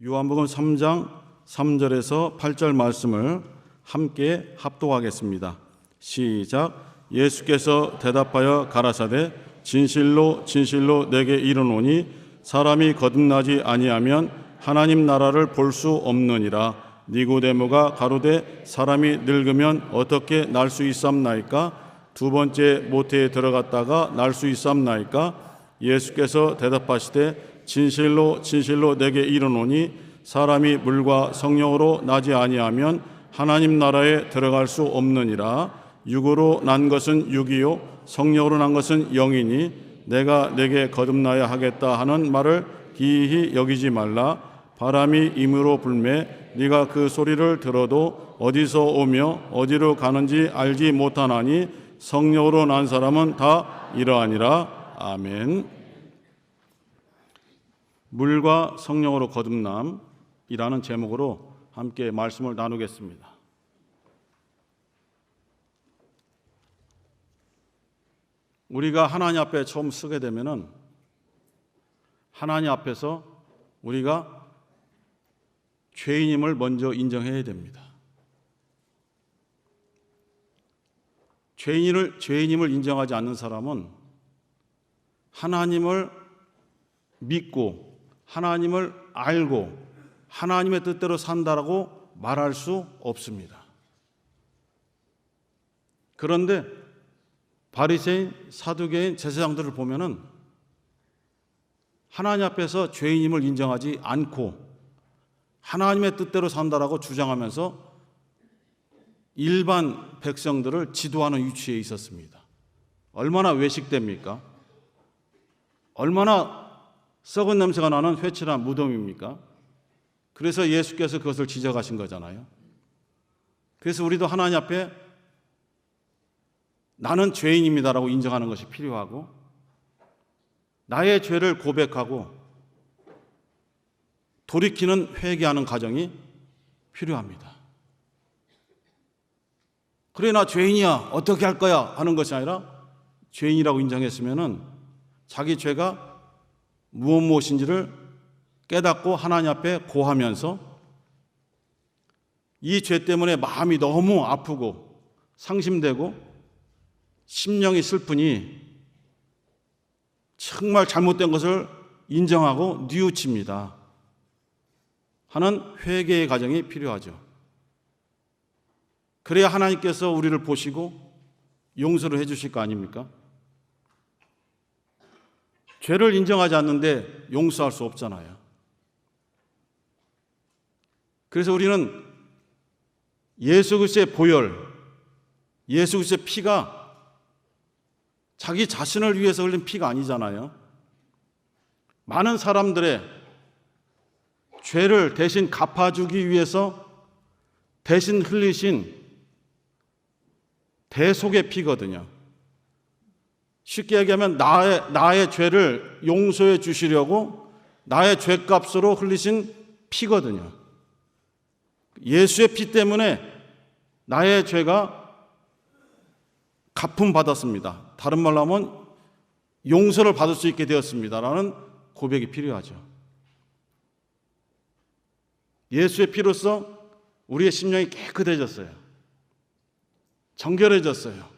요한복음 3장 3절에서 8절 말씀을 함께 합독하겠습니다. 시작. 예수께서 대답하여 가라사대 진실로 진실로 내게 이르노니 사람이 거듭나지 아니하면 하나님 나라를 볼 수 없느니라. 니고데모가 가로되 사람이 늙으면 어떻게 날 수 있삼나이까? 두 번째 모태에 들어갔다가 날 수 있삼나이까? 예수께서 대답하시되 진실로 진실로 내게 이르노니 사람이 물과 성령으로 나지 아니하면 하나님 나라에 들어갈 수 없느니라. 육으로 난 것은 육이요 성령으로 난 것은 영이니 내가 내게 거듭나야 하겠다 하는 말을 기이히 여기지 말라. 바람이 임으로 불매 네가 그 소리를 들어도 어디서 오며 어디로 가는지 알지 못하나니 성령으로 난 사람은 다 이러하니라. 아멘. 물과 성령으로 거듭남이라는 제목으로 함께 말씀을 나누겠습니다. 우리가 하나님 앞에 처음 서게 되면은 하나님 앞에서 우리가 죄인임을 먼저 인정해야 됩니다. 죄인임을 인정하지 않는 사람은 하나님을 믿고 하나님을 알고 하나님의 뜻대로 산다라고 말할 수 없습니다. 그런데 바리새인, 사두개인, 제사장들을 보면은 하나님 앞에서 죄인임을 인정하지 않고 하나님의 뜻대로 산다라고 주장하면서 일반 백성들을 지도하는 위치에 있었습니다. 얼마나 외식됩니까? 얼마나 썩은 냄새가 나는 회칠한 무덤입니까? 그래서 예수께서 그것을 지적하신 거잖아요. 그래서 우리도 하나님 앞에 나는 죄인입니다라고 인정하는 것이 필요하고 나의 죄를 고백하고 돌이키는 회개하는 과정이 필요합니다. 그래 나 죄인이야 어떻게 할 거야 하는 것이 아니라 죄인이라고 인정했으면은 자기 죄가 무엇인지를 깨닫고 하나님 앞에 고하면서 이 죄 때문에 마음이 너무 아프고 상심되고 심령이 슬프니 정말 잘못된 것을 인정하고 뉘우칩니다 하는 회개의 과정이 필요하죠. 그래야 하나님께서 우리를 보시고 용서를 해 주실 거 아닙니까? 죄를 인정하지 않는데 용서할 수 없잖아요. 그래서 우리는 예수 그리스도의 보혈, 예수 그리스도의 피가 자기 자신을 위해서 흘린 피가 아니잖아요. 많은 사람들의 죄를 대신 갚아주기 위해서 대신 흘리신 대속의 피거든요. 쉽게 얘기하면 나의 죄를 용서해 주시려고 나의 죄값으로 흘리신 피거든요. 예수의 피 때문에 나의 죄가 갚음받았습니다. 다른 말로 하면 용서를 받을 수 있게 되었습니다라는 고백이 필요하죠. 예수의 피로써 우리의 심령이 깨끗해졌어요. 정결해졌어요.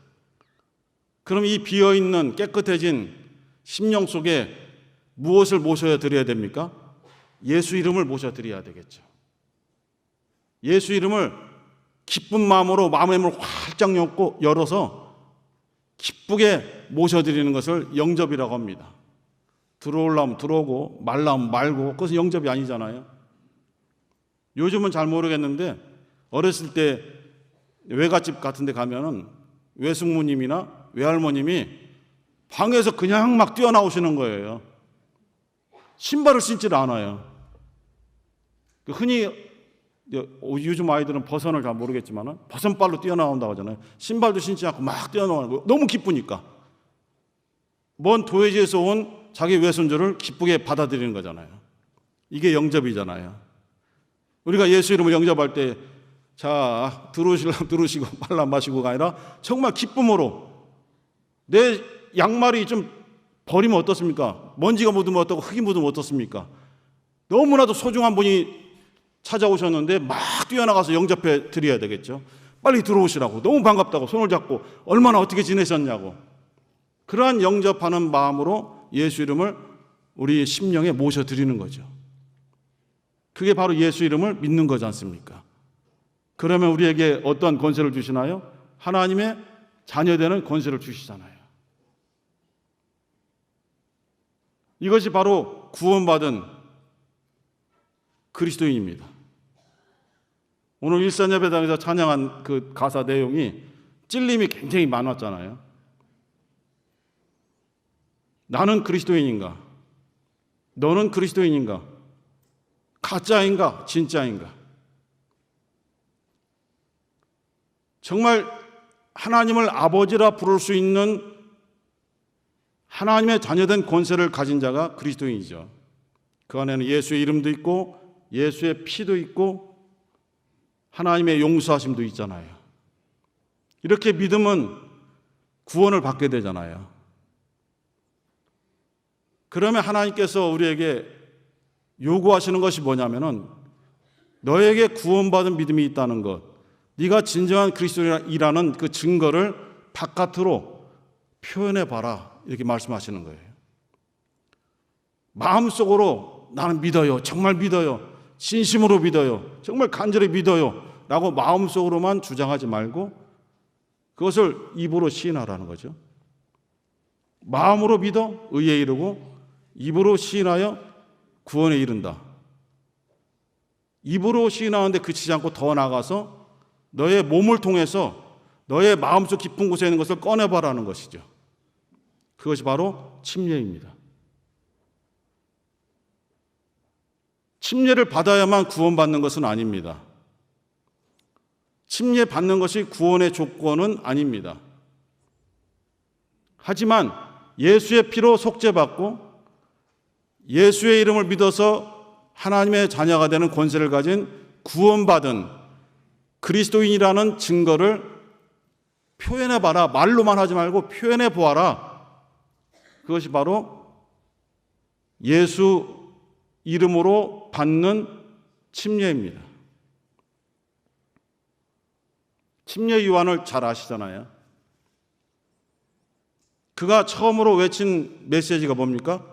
그럼 이 비어있는 깨끗해진 심령 속에 무엇을 모셔 드려야 됩니까? 예수 이름을 모셔 드려야 되겠죠. 예수 이름을 기쁜 마음으로 마음의 문을 활짝 열어서 기쁘게 모셔드리는 것을 영접이라고 합니다. 들어오려면 들어오고 말라면 말고 그것은 영접이 아니잖아요. 요즘은 잘 모르겠는데 어렸을 때 외갓집 같은 데 가면은 외숙모님이나 외할머님이 방에서 그냥 막 뛰어나오시는 거예요. 신발을 신질 않아요. 흔히 요즘 아이들은 버선을 잘 모르겠지만 버선발로 뛰어나온다고 하잖아요. 신발도 신지 않고 막 뛰어나오는 거예요. 너무 기쁘니까. 먼 도회지에서 온 자기 외손주를 기쁘게 받아들이는 거잖아요. 이게 영접이잖아요. 우리가 예수 이름을 영접할 때 자 들어오시려면 들어오시고 말라 마시고가 아니라 정말 기쁨으로 내 양말이 좀 버리면 어떻습니까? 먼지가 묻으면 어떻고 흙이 묻으면 어떻습니까? 너무나도 소중한 분이 찾아오셨는데 막 뛰어나가서 영접해 드려야 되겠죠. 빨리 들어오시라고, 너무 반갑다고 손을 잡고 얼마나 어떻게 지내셨냐고. 그러한 영접하는 마음으로 예수 이름을 우리 심령에 모셔드리는 거죠. 그게 바로 예수 이름을 믿는 거지 않습니까? 그러면 우리에게 어떤 권세를 주시나요? 하나님의 자녀되는 권세를 주시잖아요. 이것이 바로 구원받은 그리스도인입니다. 오늘 일산예배당에서 찬양한 그 가사 내용이 찔림이 굉장히 많았잖아요. 나는 그리스도인인가? 너는 그리스도인인가? 가짜인가? 진짜인가? 정말 하나님을 아버지라 부를 수 있는 하나님의 자녀된 권세를 가진 자가 그리스도인이죠. 그 안에는 예수의 이름도 있고 예수의 피도 있고 하나님의 용서하심도 있잖아요. 이렇게 믿으면 구원을 받게 되잖아요. 그러면 하나님께서 우리에게 요구하시는 것이 뭐냐면은 너에게 구원받은 믿음이 있다는 것, 네가 진정한 그리스도인이라는 그 증거를 바깥으로 표현해봐라, 이렇게 말씀하시는 거예요. 마음속으로 나는 믿어요, 정말 믿어요, 진심으로 믿어요, 정말 간절히 믿어요 라고 마음속으로만 주장하지 말고 그것을 입으로 시인하라는 거죠. 마음으로 믿어 의에 이르고 입으로 시인하여 구원에 이른다. 입으로 시인하는데 그치지 않고 더 나아가서 너의 몸을 통해서 너의 마음속 깊은 곳에 있는 것을 꺼내봐라는 것이죠. 그것이 바로 침례입니다. 침례를 받아야만 구원받는 것은 아닙니다. 침례 받는 것이 구원의 조건은 아닙니다. 하지만 예수의 피로 속죄받고 예수의 이름을 믿어서 하나님의 자녀가 되는 권세를 가진 구원받은 그리스도인이라는 증거를 표현해봐라. 말로만 하지 말고 표현해보아라. 그것이 바로 예수 이름으로 받는 침례입니다. 침례 요한을 잘 아시잖아요. 그가 처음으로 외친 메시지가 뭡니까?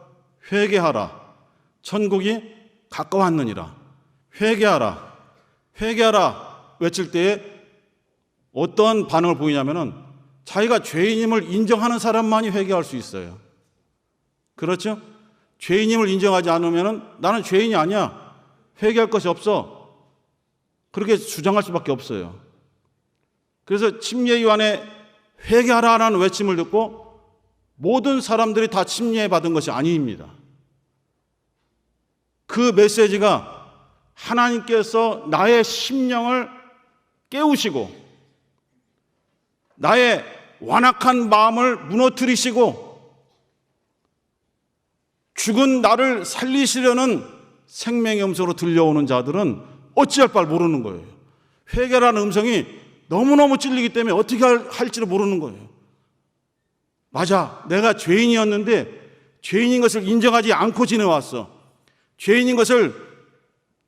회개하라. 천국이 가까웠느니라. 회개하라. 회개하라. 외칠 때에 어떤 반응을 보이냐면은 자기가 죄인임을 인정하는 사람만이 회개할 수 있어요. 그렇죠? 죄인임을 인정하지 않으면은 나는 죄인이 아니야. 회개할 것이 없어. 그렇게 주장할 수밖에 없어요. 그래서 침례 요한의 회개하라라는 외침을 듣고 모든 사람들이 다 침례 받은 것이 아닙니다. 그 메시지가 하나님께서 나의 심령을 깨우시고 나의 완악한 마음을 무너뜨리시고 죽은 나를 살리시려는 생명의 음성으로 들려오는 자들은 어찌할 바를 모르는 거예요. 회개라는 음성이 너무너무 찔리기 때문에 어떻게 할지를 모르는 거예요. 맞아, 내가 죄인이었는데 죄인인 것을 인정하지 않고 지내왔어. 죄인인 것을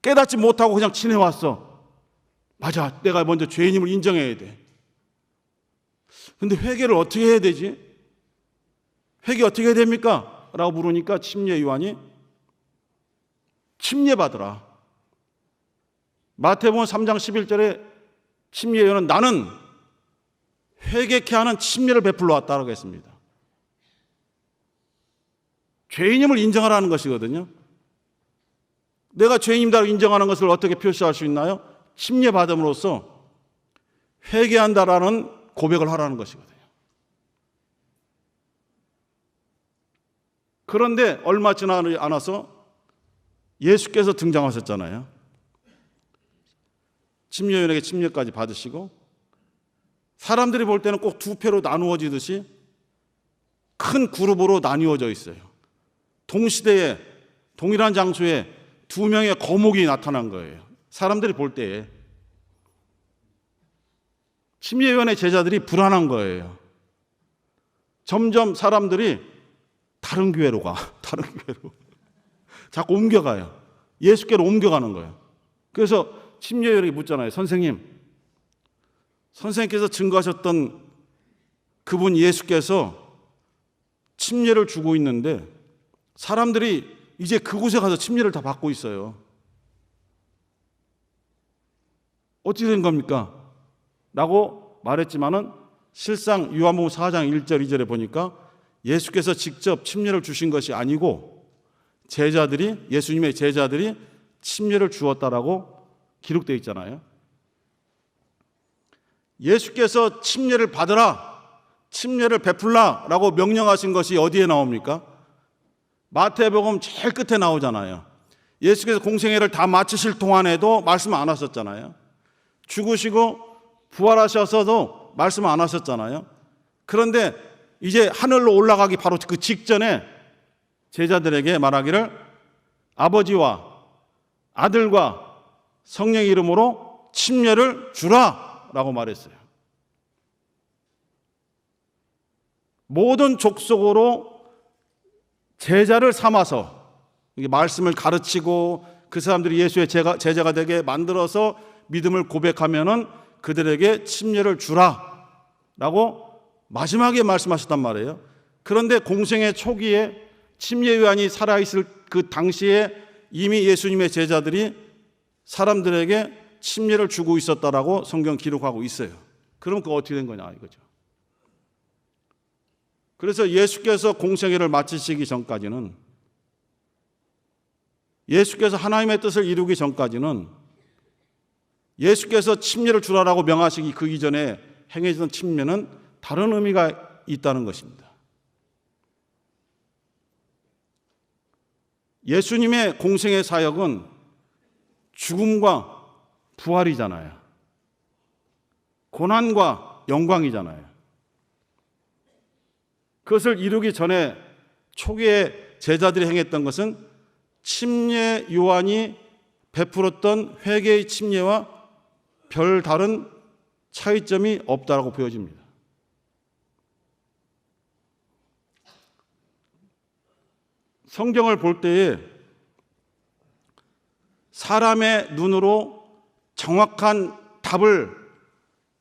깨닫지 못하고 그냥 지내왔어. 맞아, 내가 먼저 죄인임을 인정해야 돼. 근데 회개를 어떻게 해야 되지? 회개 어떻게 해야 됩니까? 라고 물으니까 침례 요한이 침례 받으라. 마태복음 3장 11절에 침례 요한은 나는 회개케 하는 침례를 베풀러 왔다라고 했습니다. 죄인임을 인정하라는 것이거든요. 내가 죄인임이라고 인정하는 것을 어떻게 표시할 수 있나요? 침례 받음으로써 회개한다라는 고백을 하라는 것이거든요. 그런데 얼마 지나지 않아서 예수께서 등장하셨잖아요. 침례 요한에게 침례까지 받으시고 사람들이 볼 때는 꼭 두 패로 나누어지듯이 큰 그룹으로 나뉘어져 있어요. 동시대에 동일한 장소에 두 명의 거목이 나타난 거예요. 사람들이 볼 때에. 침례 요한의 제자들이 불안한 거예요. 점점 사람들이 다른 교회로 가. 다른 교회로. 자꾸 옮겨가요. 예수께로 옮겨가는 거예요. 그래서 침례요원이 묻잖아요. 선생님께서 증거하셨던 그분 예수께서 침례를 주고 있는데 사람들이 이제 그곳에 가서 침례를 다 받고 있어요. 어떻게 된 겁니까? 라고 말했지만은 실상 요한복음 4장 1절 2절에 보니까 예수께서 직접 침례를 주신 것이 아니고 예수님의 제자들이 침례를 주었다라고 기록되어 있잖아요. 예수께서 침례를 받으라, 침례를 베풀라라고 명령하신 것이 어디에 나옵니까? 마태복음 제일 끝에 나오잖아요. 예수께서 공생애를 다 마치실 동안에도 말씀 안 하셨잖아요. 죽으시고 부활하셔서도 말씀 안 하셨잖아요. 그런데 이제 하늘로 올라가기 바로 그 직전에 제자들에게 말하기를 아버지와 아들과 성령의 이름으로 침례를 주라 라고 말했어요. 모든 족속으로 제자를 삼아서 말씀을 가르치고 그 사람들이 예수의 제자가 되게 만들어서 믿음을 고백하면은 그들에게 침례를 주라 라고 마지막에 말씀하셨단 말이에요. 그런데 공생의 초기에 침례 요한이 살아있을 그 당시에 이미 예수님의 제자들이 사람들에게 침례를 주고 있었다라고 성경 기록하고 있어요. 그럼 그거 어떻게 된 거냐 이거죠. 그래서 예수께서 공생애를 마치시기 전까지는, 예수께서 하나님의 뜻을 이루기 전까지는 예수께서 침례를 주라라고 명하시기 그 이전에 행해지던 침례는 다른 의미가 있다는 것입니다. 예수님의 공생의 사역은 죽음과 부활이잖아요. 고난과 영광이잖아요. 그것을 이루기 전에 초기에 제자들이 행했던 것은 침례 요한이 베풀었던 회개의 침례와 별 다른 차이점이 없다고 보여집니다. 성경을 볼 때에 사람의 눈으로 정확한 답을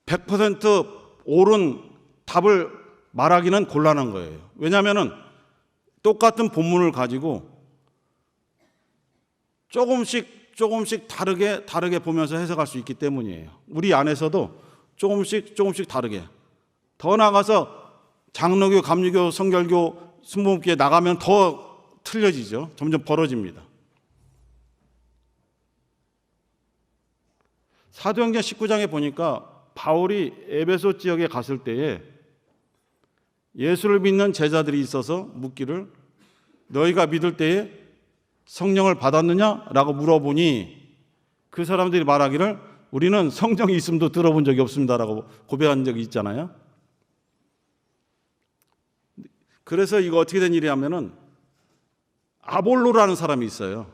100% 옳은 답을 말하기는 곤란한 거예요. 왜냐하면 똑같은 본문을 가지고 조금씩 다르게 보면서 해석할 수 있기 때문이에요. 우리 안에서도 조금씩 다르게. 더 나아가서 장로교, 감리교, 성결교, 순복음교에 나가면 더 틀려지죠. 점점 벌어집니다. 사도행전 19장에 보니까 바울이 에베소 지역에 갔을 때에 예수를 믿는 제자들이 있어서 묻기를 너희가 믿을 때에 성령을 받았느냐? 라고 물어보니 그 사람들이 말하기를 우리는 성령이 있음도 들어본 적이 없습니다라고 고백한 적이 있잖아요. 그래서 이거 어떻게 된 일이냐면은 아볼로라는 사람이 있어요.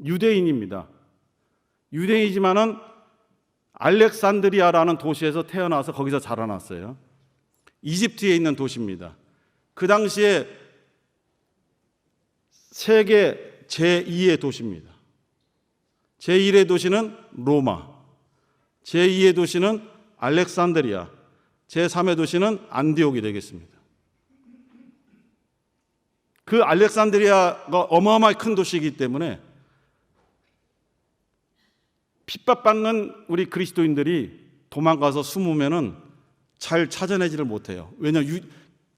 유대인입니다. 유대인이지만은 알렉산드리아라는 도시에서 태어나서 거기서 자라났어요. 이집트에 있는 도시입니다. 그 당시에 세계 제2의 도시입니다. 제1의 도시는 로마, 제2의 도시는 알렉산드리아, 제3의 도시는 안디옥이 되겠습니다. 그 알렉산드리아가 어마어마하게 큰 도시이기 때문에 핍박받는 우리 그리스도인들이 도망가서 숨으면은 잘 찾아내지를 못해요. 왜냐하면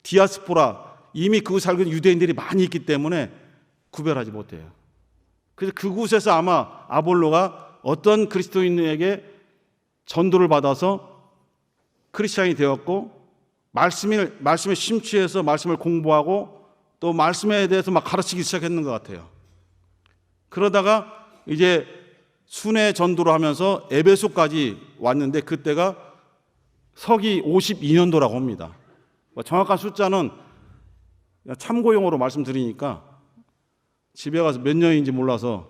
디아스포라, 이미 그곳에 살고 있는 유대인들이 많이 있기 때문에 구별하지 못해요. 그래서 그곳에서 아마 아볼로가 어떤 그리스도인에게 전도를 받아서 크리스찬이 되었고 말씀에 심취해서 말씀을 공부하고 또 말씀에 대해서 막 가르치기 시작했는 것 같아요. 그러다가 이제 순회 전도를 하면서 에베소까지 왔는데 그때가 서기 52년도라고 합니다. 정확한 숫자는 참고용어로 말씀드리니까 집에 가서 몇 년인지 몰라서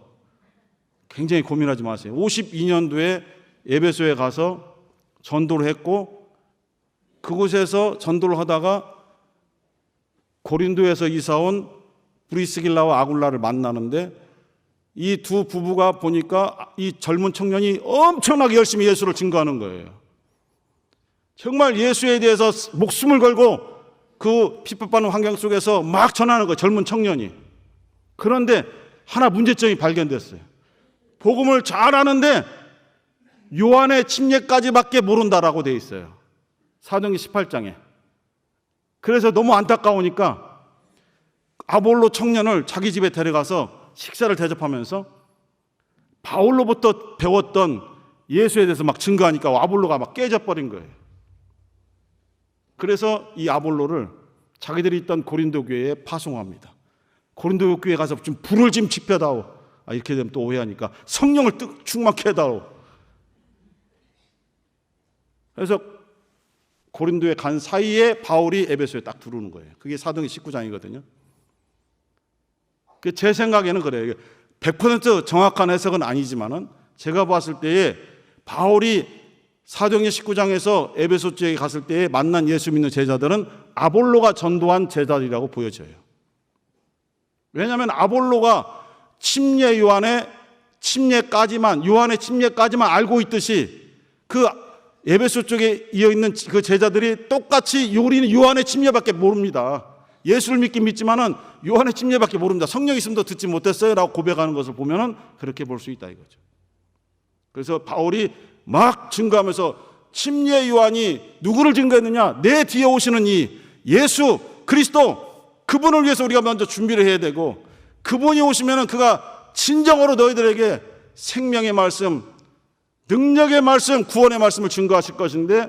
굉장히 고민하지 마세요. 52년도에 에베소에 가서 전도를 했고 그곳에서 전도를 하다가 고린도에서 이사온 브리스길라와 아굴라를 만나는데 이 두 부부가 보니까 이 젊은 청년이 엄청나게 열심히 예수를 증거하는 거예요. 정말 예수에 대해서 목숨을 걸고 그 핍박받는 환경 속에서 막 전하는 거예요, 젊은 청년이. 그런데 하나 문제점이 발견됐어요. 복음을 잘 아는데 요한의 침례까지밖에 모른다라고 돼 있어요, 사도행전 18장에. 그래서 너무 안타까우니까 아볼로 청년을 자기 집에 데려가서 식사를 대접하면서 바울로부터 배웠던 예수에 대해서 막 증거하니까 아볼로가 막 깨져버린 거예요. 그래서 이 아볼로를 자기들이 있던 고린도 교회에 파송합니다. 고린도 교회에 가서 좀 불을 좀 지펴다오. 이렇게 되면 또 오해하니까 성령을 충만케 해다오. 그래서 고린도에 간 사이에 바울이 에베소에 딱 들어오는 거예요. 그게 사도행전 19장이거든요. 제 생각에는 그래요. 100% 정확한 해석은 아니지만은 제가 봤을 때에 바울이 사도행전 19장에서 에베소 지역에 갔을 때에 만난 예수 믿는 제자들은 아볼로가 전도한 제자들이라고 보여져요. 왜냐하면 아볼로가 요한의 침례까지만 알고 있듯이 그 에베소 쪽에 이어 있는 그 제자들이 똑같이 우리는 요한의 침례밖에 모릅니다. 예수를 믿긴 믿지만은 요한의 침례밖에 모릅니다. 성령 있음도 듣지 못했어요라고 고백하는 것을 보면은 그렇게 볼 수 있다 이거죠. 그래서 바울이 막 증거하면서 침례 요한이 누구를 증거했느냐? 내 뒤에 오시는 이 예수 그리스도, 그분을 위해서 우리가 먼저 준비를 해야 되고, 그분이 오시면은 그가 진정으로 너희들에게 생명의 말씀, 능력의 말씀, 구원의 말씀을 증거하실 것인데,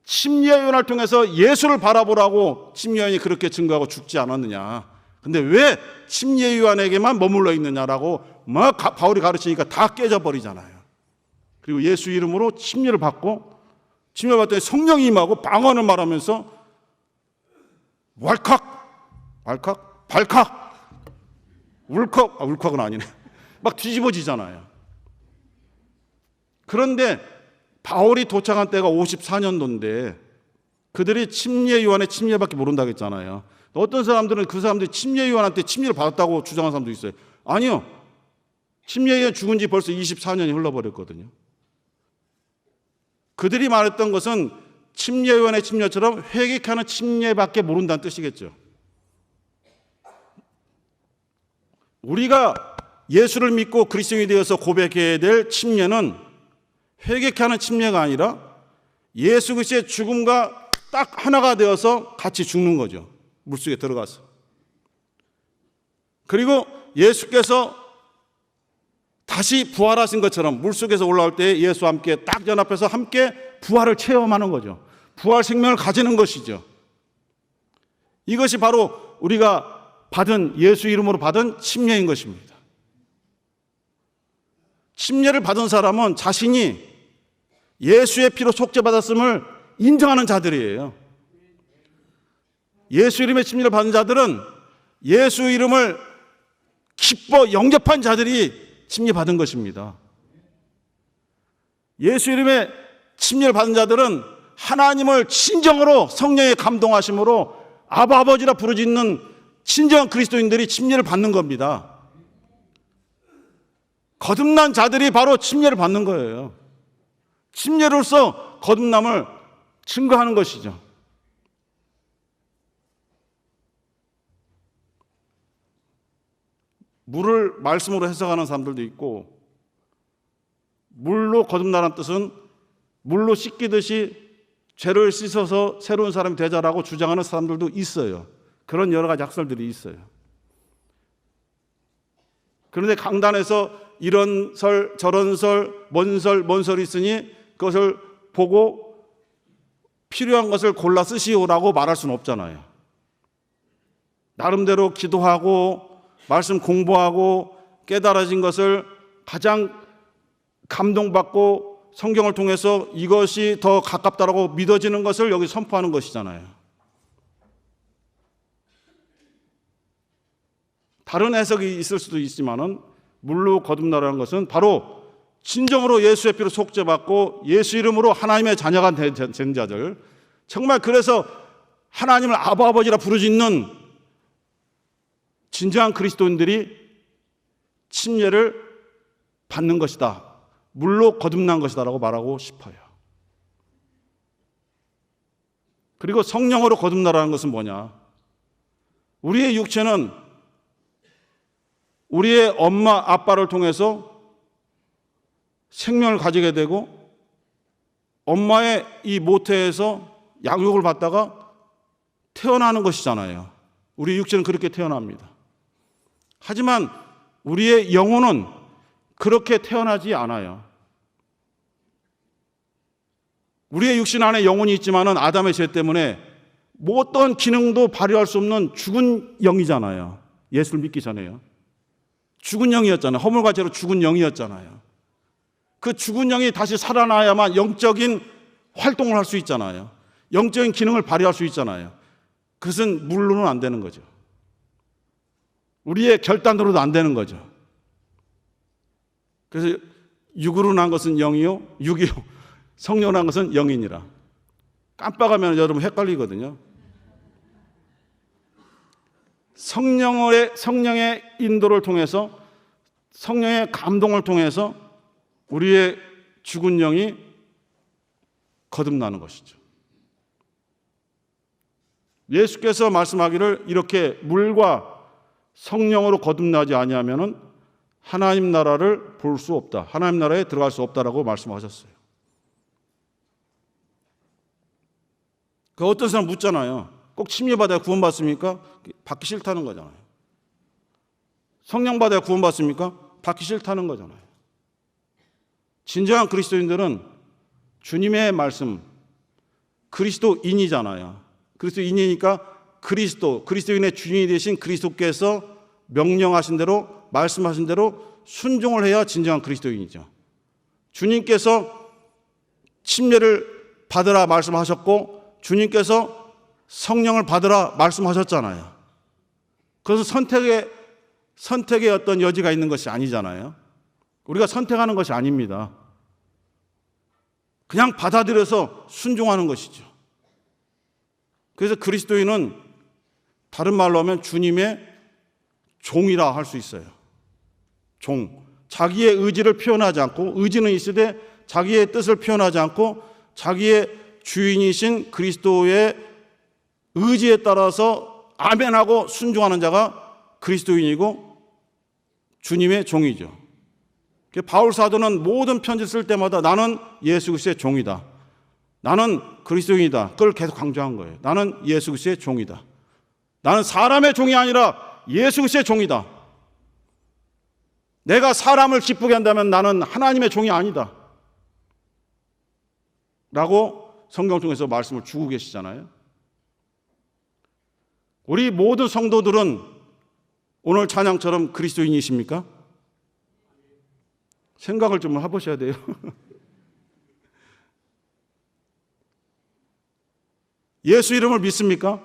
침례 요한을 통해서 예수를 바라보라고 침례 요한이 그렇게 증거하고 죽지 않았느냐. 근데 왜 침례 요한에게만 머물러 있느냐라고 막 바울이 가르치니까 다 깨져버리잖아요. 그리고 예수 이름으로 침례를 받고, 침례 받더니 성령이 임하고 방언을 말하면서 발칵 울컥은 아니네. 막 뒤집어지잖아요. 그런데 바울이 도착한 때가 54년도인데 그들이 침례 요한의 침례밖에 모른다고 했잖아요. 어떤 사람들은 그 사람들이 침례 요한한테 침례를 받았다고 주장하는 사람도 있어요. 아니요. 침례 요한 죽은 지 벌써 24년이 흘러버렸거든요. 그들이 말했던 것은 침례 요한의 침례처럼 회개하는 침례밖에 모른다는 뜻이겠죠. 우리가 예수를 믿고 그리스도인이 되어서 고백해야 될 침례는 회개하는 침례가 아니라 예수 그리스도의 죽음과 딱 하나가 되어서 같이 죽는 거죠. 물속에 들어가서. 그리고 예수께서 다시 부활하신 것처럼 물속에서 올라올 때 예수와 함께 딱 연합해서 함께 부활을 체험하는 거죠. 부활 생명을 가지는 것이죠. 이것이 바로 우리가 받은, 예수 이름으로 받은 침례인 것입니다. 침례를 받은 사람은 자신이 예수의 피로 속죄받았음을 인정하는 자들이에요. 예수 이름의 침례를 받은 자들은 예수 이름을 기뻐 영접한 자들이 침례 받은 것입니다. 예수 이름의 침례를 받은 자들은 하나님을 진정으로 성령의 감동하심으로 아바 아버지라 부르짖는 진정한 그리스도인들이 침례를 받는 겁니다. 거듭난 자들이 바로 침례를 받는 거예요. 침례로서 거듭남을 증거하는 것이죠. 물을 말씀으로 해석하는 사람들도 있고, 물로 거듭나라는 뜻은 물로 씻기듯이 죄를 씻어서 새로운 사람이 되자라고 주장하는 사람들도 있어요. 그런 여러 가지 학설들이 있어요. 그런데 강단에서 이런 설, 저런 설, 뭔 설이 있으니 그것을 보고 필요한 것을 골라 쓰시오라고 말할 수는 없잖아요. 나름대로 기도하고 말씀 공부하고 깨달아진 것을 가장 감동받고 성경을 통해서 이것이 더 가깝다라고 믿어지는 것을 여기 선포하는 것이잖아요. 다른 해석이 있을 수도 있지만은 물로 거듭나라는 것은 바로 진정으로 예수의 피로 속죄받고 예수 이름으로 하나님의 자녀가 된 자들, 정말 그래서 하나님을 아바 아버지라 부르짖는 진정한 그리스도인들이 침례를 받는 것이다. 물로 거듭난 것이다 라고 말하고 싶어요. 그리고 성령으로 거듭나라는 것은 뭐냐? 우리의 육체는 우리의 엄마, 아빠를 통해서 생명을 가지게 되고 엄마의 이 모태에서 양육을 받다가 태어나는 것이잖아요. 우리 육체는 그렇게 태어납니다. 하지만 우리의 영혼은 그렇게 태어나지 않아요. 우리의 육신 안에 영혼이 있지만은 아담의 죄 때문에 뭐 어떤 기능도 발휘할 수 없는 죽은 영이잖아요. 예수를 믿기 전에요. 죽은 영이었잖아요. 허물과 죄로 죽은 영이었잖아요. 그 죽은 영이 다시 살아나야만 영적인 활동을 할 수 있잖아요. 영적인 기능을 발휘할 수 있잖아요. 그것은 물로는 안 되는 거죠. 우리의 결단으로도 안 되는 거죠. 그래서 육으로 난 것은 영이요, 육이요, 성령으로 난 것은 영이니라. 깜빡하면 여러분 헷갈리거든요. 성령의 인도를 통해서, 성령의 감동을 통해서 우리의 죽은 영이 거듭나는 것이죠. 예수께서 말씀하기를 이렇게 물과 성령으로 거듭나지 아니하면은 하나님 나라를 볼 수 없다. 하나님 나라에 들어갈 수 없다라고 말씀하셨어요. 그 어떤 사람 묻잖아요. 꼭 침례받아야 구원받습니까? 받기 싫다는 거잖아요. 성령 받아야 구원받습니까? 받기 싫다는 거잖아요. 진정한 그리스도인들은 주님의 말씀, 그리스도인이잖아요. 그리스도인이니까 그리스도인의 주인이 되신 그리스도께서 명령하신 대로, 말씀하신 대로 순종을 해야 진정한 그리스도인이죠. 주님께서 침례를 받으라 말씀하셨고 주님께서 성령을 받으라 말씀하셨잖아요. 그래서 선택의 어떤 여지가 있는 것이 아니잖아요. 우리가 선택하는 것이 아닙니다. 그냥 받아들여서 순종하는 것이죠. 그래서 그리스도인은 다른 말로 하면 주님의 종이라 할 수 있어요. 종. 자기의 의지를 표현하지 않고, 의지는 있으되 자기의 뜻을 표현하지 않고 자기의 주인이신 그리스도의 의지에 따라서 아멘하고 순종하는 자가 그리스도인이고 주님의 종이죠. 바울 사도는 모든 편지 쓸 때마다 나는 예수 그리스도의 종이다. 나는 그리스도인이다. 그걸 계속 강조한 거예요. 나는 예수 그리스도의 종이다. 나는 사람의 종이 아니라 예수 그리스도의 종이다. 내가 사람을 기쁘게 한다면 나는 하나님의 종이 아니다. 라고 성경 통해서 말씀을 주고 계시잖아요. 우리 모든 성도들은 오늘 찬양처럼 그리스도인이십니까? 생각을 좀 해보셔야 돼요. 예수 이름을 믿습니까?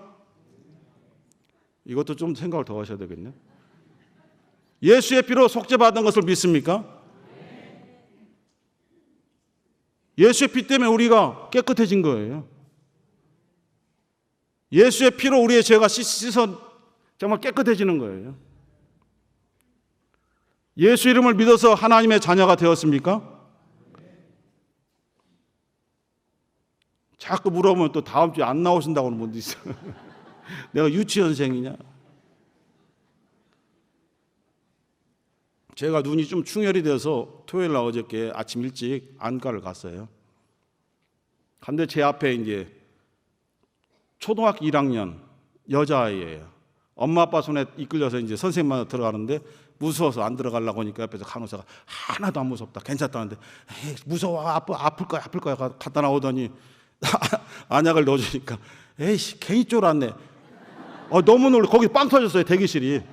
이것도 좀 생각을 더 하셔야 되겠네요. 예수의 피로 속죄받은 것을 믿습니까? 예수의 피 때문에 우리가 깨끗해진 거예요. 예수의 피로 우리의 죄가 씻어 정말 깨끗해지는 거예요. 예수 이름을 믿어서 하나님의 자녀가 되었습니까? 자꾸 물어보면 또 다음 주에 안 나오신다고는 분도 있어요. 내가 유치원생이냐? 제가 눈이 좀 충혈이 돼서 토요일 날 어저께 아침 일찍 안과를 갔어요. 근데 제 앞에 이제 초등학교 1학년 여자아이예요. 엄마 아빠 손에 이끌려서 이제 선생님만 들어가는데 무서워서 안 들어가려고 하니까 옆에서 간호사가 하나도 안 무섭다, 괜찮다는데 에이, 무서워, 아플 거야 갖다 나오더니 안약을 넣어주니까 에이씨 괜히 쫄았네. 너무 놀래. 거기 빵 터졌어요. 대기실이.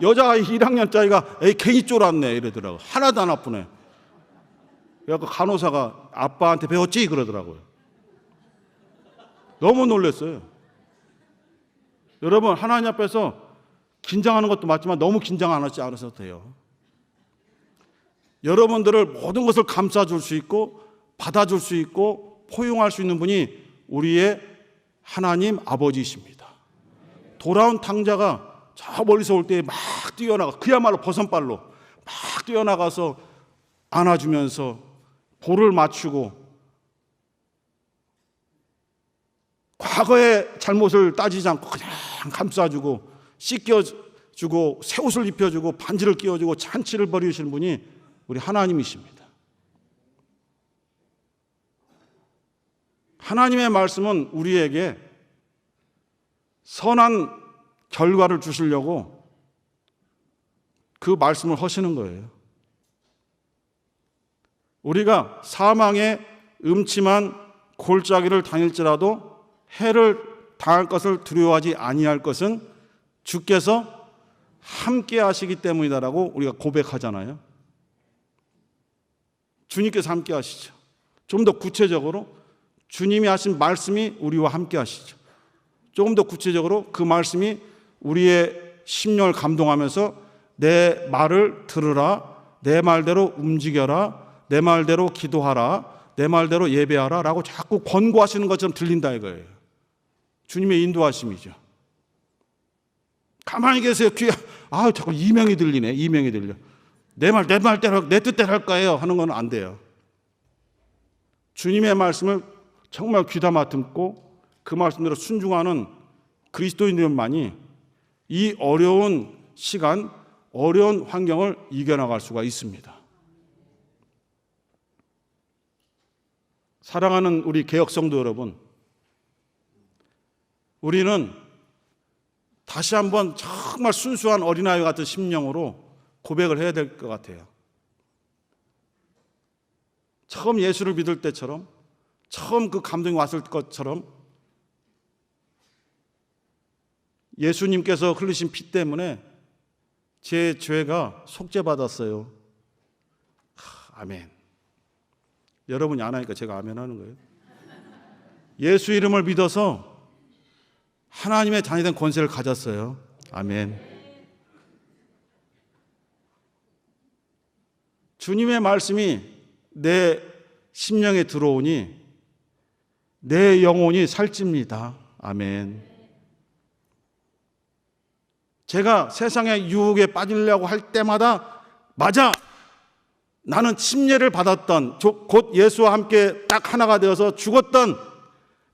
여자아이 1학년짜리가 에이 괜히 쫄았네 이러더라고. 하나도 안 아프네. 그래서 간호사가 아빠한테 배웠지 그러더라고요. 너무 놀랐어요. 여러분 하나님 앞에서 긴장하는 것도 맞지만 너무 긴장 안 하지 않으셔도 돼요. 여러분들을 모든 것을 감싸줄 수 있고 받아줄 수 있고 포용할 수 있는 분이 우리의 하나님 아버지이십니다. 돌아온 탕자가 저 멀리서 올 때 막 뛰어나가 그야말로 버선발로 막 뛰어나가서 안아주면서 볼을 맞추고 과거의 잘못을 따지지 않고 그냥 감싸주고 씻겨주고 새 옷을 입혀주고 반지를 끼워주고 잔치를 벌이시는 분이 우리 하나님이십니다. 하나님의 말씀은 우리에게 선한 결과를 주시려고 그 말씀을 하시는 거예요. 우리가 사망의 음침한 골짜기를 다닐지라도 해를 당할 것을 두려워하지 아니할 것은 주께서 함께 하시기 때문이다라고 우리가 고백하잖아요. 주님께서 함께 하시죠. 좀 더 구체적으로 주님이 하신 말씀이 우리와 함께 하시죠. 조금 더 구체적으로 그 말씀이 우리의 심령을 감동하면서 내 말을 들으라, 내 말대로 움직여라, 내 말대로 기도하라, 내 말대로 예배하라 라고 자꾸 권고하시는 것처럼 들린다 이거예요. 주님의 인도하심이죠. 가만히 계세요. 귀에 자꾸 이명이 들리네. 이명이 들려. 내 말대로 내 뜻대로 할 거예요 하는 건 안 돼요. 주님의 말씀을 정말 귀담아 듣고 그 말씀대로 순종하는 그리스도인들만이 이 어려운 시간, 어려운 환경을 이겨나갈 수가 있습니다. 사랑하는 우리 개혁성도 여러분, 우리는 다시 한번 정말 순수한 어린아이 같은 심령으로 고백을 해야 될 것 같아요. 처음 예수를 믿을 때처럼, 처음 그 감동이 왔을 것처럼 예수님께서 흘리신 피 때문에 제 죄가 속죄받았어요. 아멘. 여러분이 안 하니까 제가 아멘 하는 거예요. 예수 이름을 믿어서 하나님의 자녀된 권세를 가졌어요. 아멘. 주님의 말씀이 내 심령에 들어오니 내 영혼이 살찝니다. 아멘. 제가 세상의 유혹에 빠지려고 할 때마다 맞아! 나는 침례를 받았던, 곧 예수와 함께 딱 하나가 되어서 죽었던,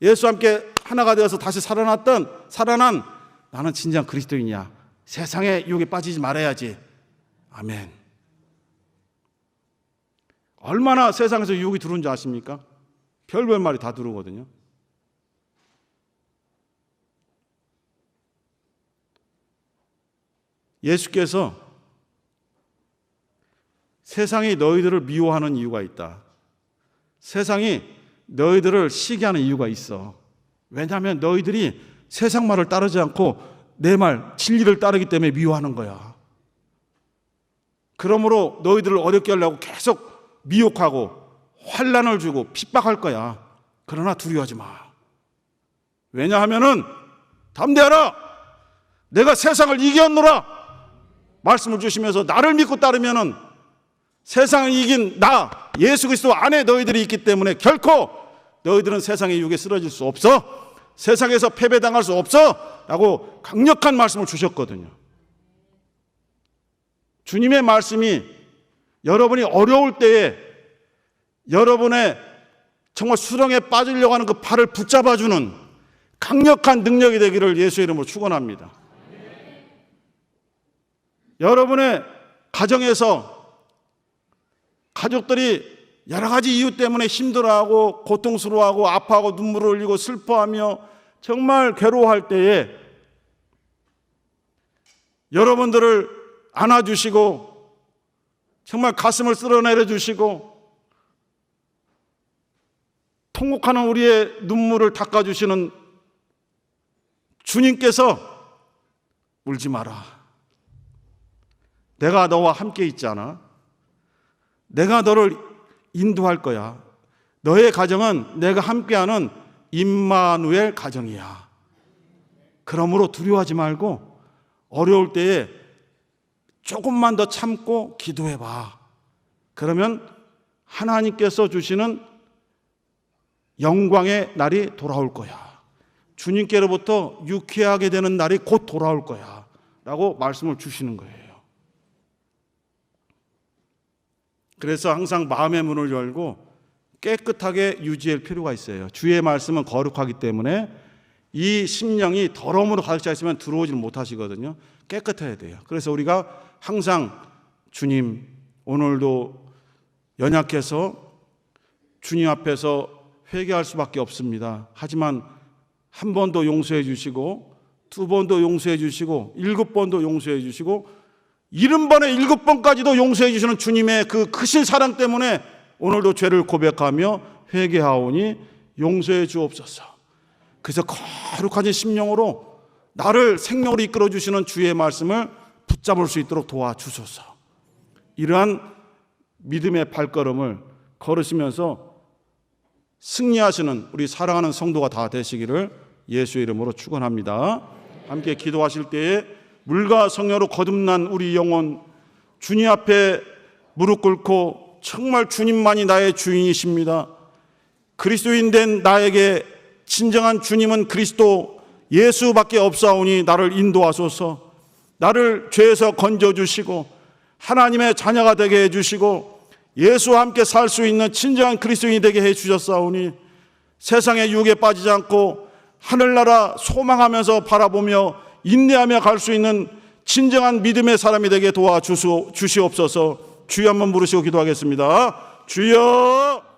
예수와 함께 하나가 되어서 다시 살아난 나는 진정 그리스도인이야. 세상의 유혹에 빠지지 말아야지. 아멘. 얼마나 세상에서 유혹이 들어오는지 아십니까? 별별 말이 다 들어오거든요. 예수께서 세상이 너희들을 미워하는 이유가 있다. 세상이 너희들을 시기하는 이유가 있어. 왜냐하면 너희들이 세상 말을 따르지 않고 내 말, 진리를 따르기 때문에 미워하는 거야. 그러므로 너희들을 어렵게 하려고 계속 미혹하고 환난을 주고 핍박할 거야. 그러나 두려워하지 마. 왜냐하면은 담대하라. 내가 세상을 이겼노라. 말씀을 주시면서 나를 믿고 따르면은 세상을 이긴 나 예수 그리스도 안에 너희들이 있기 때문에 결코 너희들은 세상의 유혹에 쓰러질 수 없어. 세상에서 패배당할 수 없어. 라고 강력한 말씀을 주셨거든요. 주님의 말씀이 여러분이 어려울 때에 여러분의 정말 수렁에 빠지려고 하는 그 발을 붙잡아주는 강력한 능력이 되기를 예수의 이름으로 축원합니다. 여러분의 가정에서 가족들이 여러 가지 이유 때문에 힘들어하고 고통스러워하고 아파하고 눈물을 흘리고 슬퍼하며 정말 괴로워할 때에 여러분들을 안아주시고 정말 가슴을 쓸어내려 주시고 통곡하는 우리의 눈물을 닦아주시는 주님께서 울지 마라. 내가 너와 함께 있잖아. 내가 너를 인도할 거야. 너의 가정은 내가 함께하는 임마누엘 가정이야. 그러므로 두려워하지 말고 어려울 때에 조금만 더 참고 기도해봐. 그러면 하나님께서 주시는 영광의 날이 돌아올 거야. 주님께로부터 유쾌하게 되는 날이 곧 돌아올 거야. 라고 말씀을 주시는 거예요. 그래서 항상 마음의 문을 열고 깨끗하게 유지할 필요가 있어요. 주의 말씀은 거룩하기 때문에 이 심령이 더러움으로 가득 차 있으면 들어오질 못하시거든요. 깨끗해야 돼요. 그래서 우리가 항상 주님, 오늘도 연약해서 주님 앞에서 회개할 수밖에 없습니다. 하지만 한 번도 용서해 주시고, 두 번도 용서해 주시고, 7번도 용서해 주시고, 70번에 7번까지도 용서해 주시는 주님의 그 크신 사랑 때문에 오늘도 죄를 고백하며 회개하오니 용서해 주옵소서. 그래서 거룩한 심령으로 나를 생명으로 이끌어 주시는 주의 말씀을 붙잡을 수 있도록 도와주소서. 이러한 믿음의 발걸음을 걸으시면서 승리하시는 우리 사랑하는 성도가 다 되시기를 예수의 이름으로 축원합니다. 함께 기도하실 때에 물과 성령으로 거듭난 우리 영혼, 주님 앞에 무릎 꿇고 정말 주님만이 나의 주인이십니다. 그리스도인 된 나에게 진정한 주님은 그리스도 예수밖에 없사오니 나를 인도하소서. 나를 죄에서 건져주시고 하나님의 자녀가 되게 해주시고 예수와 함께 살 수 있는 진정한 그리스도인이 되게 해주셨사오니 세상의 유혹에 빠지지 않고 하늘나라 소망하면서 바라보며 인내하며 갈 수 있는 진정한 믿음의 사람이 되게 도와주시옵소서. 주여 한번 부르시고 기도하겠습니다. 주여.